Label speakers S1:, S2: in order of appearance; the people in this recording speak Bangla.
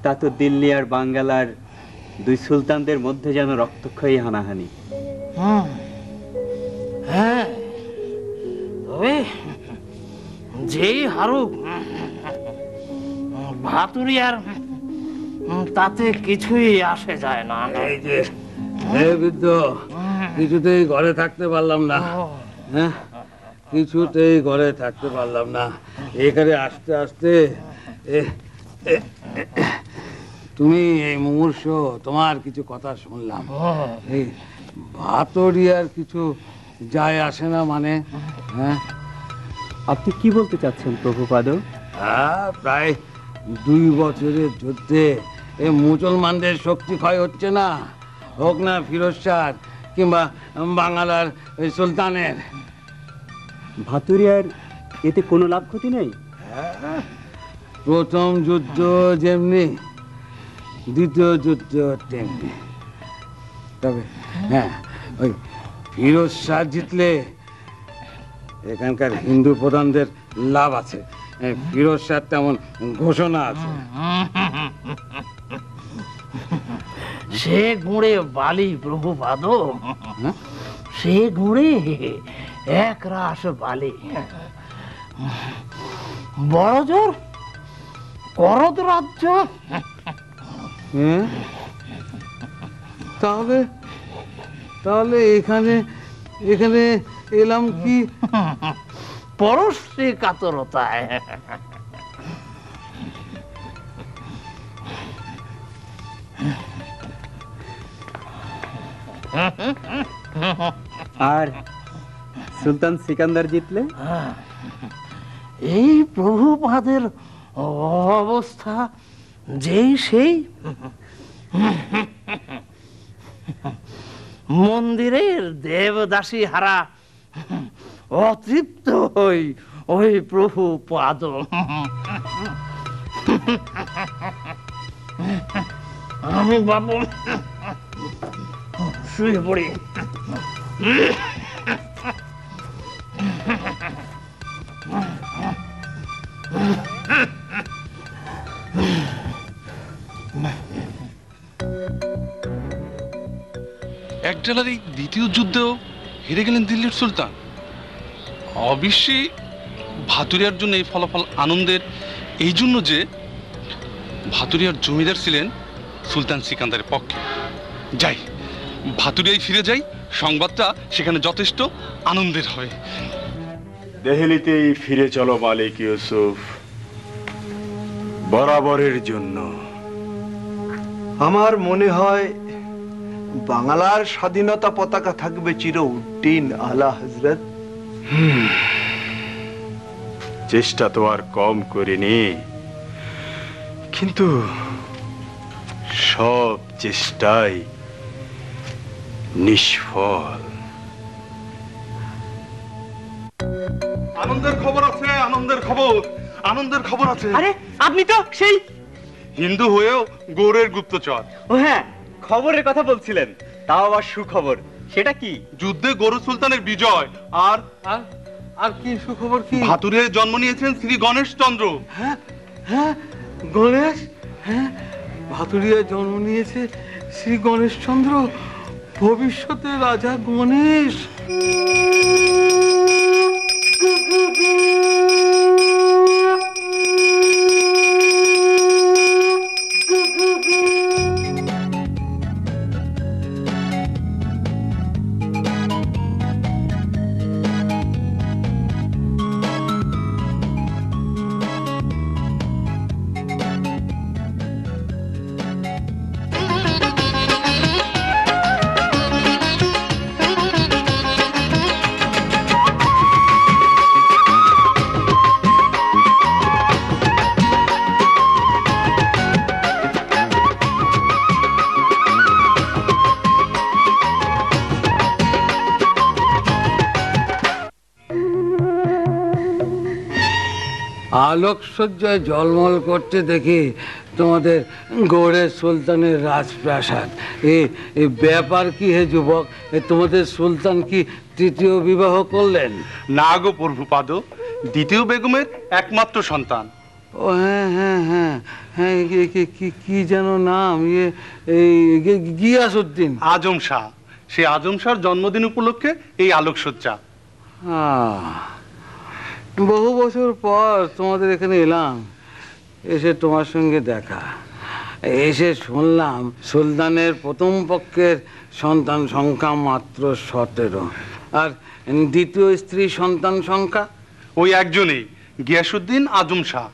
S1: তা তো দিল্লি আর বাঙ্গালার দুই সুলতানদের মধ্যে যেন রক্তক্ষয়ী হানাহানি।
S2: হ্যাঁ, তবে যেই হারুক ভাতুরিয়ার তাতে কিছুই আসে যায় না।
S3: এই যে বৃদ্ধ, কিছুতেই ঘরে থাকতে পারলাম না। হ্যাঁ, কিছুতেই ঘরে থাকতে পারলাম না। এখানে আসতে আসতে তুমি এই মুমূর্ষ, তোমার কিছু কথা শুনলাম। এই ভাতুরিয়ার কিছু যায় আসে না মানে? হ্যাঁ,
S1: আপনি কি বলতে চাচ্ছেন প্রভুপাদ?
S3: হ্যাঁ, প্রায় 2 বছরের যুদ্ধে এই মুসলমানদের শক্তি ক্ষয় হচ্ছে না, হোক না ফিরোজ শাহ কিংবা বাংলার সুলতানের।
S1: ভাতুরিয়ার এতে কোনো লাভ ক্ষতি নেই?
S3: প্রথম যুদ্ধ যেমনি, দ্বিতীয় যুদ্ধ তেমনি। তবে হ্যাঁ, ওই ফিরোজ শাহ জিতলে এখানকার হিন্দু প্রধানদের লাভ আছে। ফিরোজ শাহ তেমন ঘোষণা আছে।
S2: সে গুঁড়ে বালি প্রভুপাদ, সে গুঁড়ে এক রাস বালি। বড় জোর করদ রাজ্য।
S3: তাহলে তাহলে এখানে এখানে এলাম কি
S2: পরশ্রী কাতরতায়।
S1: আর সুলতান সিকান্দার জিতলে?
S2: এই প্রভুপাদের অবস্থা যেই সেই। মন্দিরের দেবদাসী হারা অতৃপ্ত হই ওই প্রভুপাদ। আমি বাবু শুয়ে পড়ি।
S4: একডালার এই দ্বিতীয় যুদ্ধেও হেরে গেলেন দিল্লির সুলতান। অবশ্যই ভাতুরিয়ার জন্য এই ফলাফল আনন্দের, এই জন্য যে ভাতুরিয়ার জমিদার ছিলেন সুলতান সিকান্দারের পক্ষে। যাই, ভাতুরিয়ায় ফিরে যাই, সংবাদটা সেখানে যথেষ্ট আনন্দের হবে।
S5: দেহলিতেই ফিরে চলো মালিক ইউসুফ, বরাবরের জন্য।
S6: আমার মনে হয় বাংলার স্বাধীনতা পতাকা থাকবে চির উড্ডীন আলা হযরত।
S5: চেষ্টা তো আর কম করিনি, কিন্তু সব চেষ্টাই নিষ্ফল।
S4: আনন্দের খবর আছে, আনন্দের খবর, আনন্দের খবর আছে।
S1: আরে আপনি তো সেই
S4: হিন্দু হয়েও গৌড়ের গুপ্তচর।
S1: ও হ্যাঁ, খবরের কথা বলছিলেন, তাও আবার সুখবর। সেটা কি?
S4: যুদ্ধে গৌড় সুলতানের বিজয়। আর
S3: আর কি সুখবর? কি?
S4: ভাতুরিয়ায় জন্ম নিয়েছেন শ্রী গণেশ চন্দ্র।
S3: হ্যাঁ হ্যাঁ, গণেশ। হ্যাঁ, ভাতুরিয়ায় জন্ম নিয়েছে শ্রী গণেশ চন্দ্র, ভবিষ্যতে রাজা গণেশ। আলোকসজ্জায় ঝলমল করতে দেখি তোমাদের গৌড়ের সুলতানের রাজপ্রাসাদ। এই ব্যাপার কি হে যুবক? তোমাদের সুলতান কি তৃতীয় বিবাহ করলেন?
S4: না গো প্রভুপাদ, দ্বিতীয় বেগমের একমাত্র সন্তান
S3: ও হ্যাঁ হ্যাঁ হ্যাঁ হ্যাঁ, কি যেন নাম, এই গিয়াসউদ্দিন।
S4: আজম শাহ, সেই আজম শাহর জন্মদিন উপলক্ষে এই আলোকসজ্জা।
S3: বহু বছর পর তোমাদের এখানে এলাম, এসে তোমার সঙ্গে দেখা, এসে শুনলাম সুলতানের প্রথম পক্ষের সন্তান সংখ্যা মাত্র 17, আর দ্বিতীয় স্ত্রী সন্তান সংখ্যা
S4: ওই একজনই, গিয়াসউদ্দিন আজম শাহ।